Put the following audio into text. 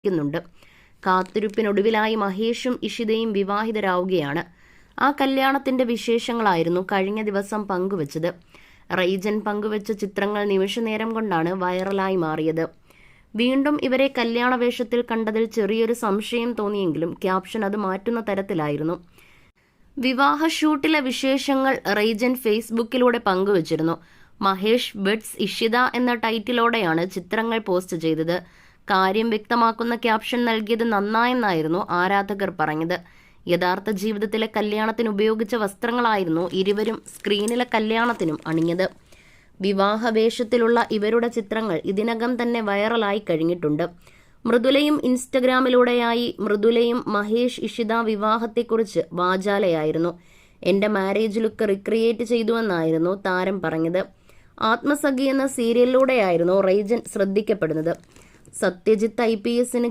ുന്നുണ്ട്. കാത്തിരിപ്പിനൊടുവിലായി മഹേഷും ഇഷിതയും വിവാഹിതരാവുകയാണ്. ആ കല്യാണത്തിന്റെ വിശേഷങ്ങളായിരുന്നു കഴിഞ്ഞ ദിവസം പങ്കുവച്ചത്. റൈജൻ പങ്കുവച്ച ചിത്രങ്ങൾ നിമിഷനേരം കൊണ്ടാണ് വൈറലായി മാറിയത്. വീണ്ടും ഇവരെ കല്യാണ വേഷത്തിൽ കണ്ടതിൽ ചെറിയൊരു സംശയം തോന്നിയെങ്കിലും ക്യാപ്ഷൻ അത് മാറ്റുന്ന തരത്തിലായിരുന്നു. വിവാഹ ഷൂട്ടിലെ വിശേഷങ്ങൾ റൈജൻ ഫേസ്ബുക്കിലൂടെ പങ്കുവച്ചിരുന്നു. മഹേഷ് വെഡ്സ് ഇഷിത എന്ന ടൈറ്റിലോടെയാണ് ചിത്രങ്ങൾ പോസ്റ്റ് ചെയ്തത്. കാര്യം വ്യക്തമാക്കുന്ന ക്യാപ്ഷൻ നൽകിയത് നന്നായെന്നായിരുന്നു ആരാധകർ പറഞ്ഞത്. യഥാർത്ഥ ജീവിതത്തിലെ കല്യാണത്തിന് ഉപയോഗിച്ച വസ്ത്രങ്ങളായിരുന്നു ഇരുവരും സ്ക്രീനിലെ കല്യാണത്തിനും അണിഞ്ഞത്. വിവാഹവേഷത്തിലുള്ള ഇവരുടെ ചിത്രങ്ങൾ ഇതിനകം തന്നെ വൈറലായി കഴിഞ്ഞിട്ടുണ്ട്. മൃദുലയും ഇൻസ്റ്റഗ്രാമിലൂടെയായി മൃദുലയും മഹേഷ് ഇഷിത വിവാഹത്തെക്കുറിച്ച് വാചാലയായിരുന്നു. എന്റെ മാരേജ് ലുക്ക് റിക്രിയേറ്റ് ചെയ്തുവെന്നായിരുന്നു താരം പറഞ്ഞത്. ആത്മസഖി എന്ന സീരിയലിലൂടെയായിരുന്നു റൈജൻ ശ്രദ്ധിക്കപ്പെടുന്നത്. സത്യജിത്ത് IPSന്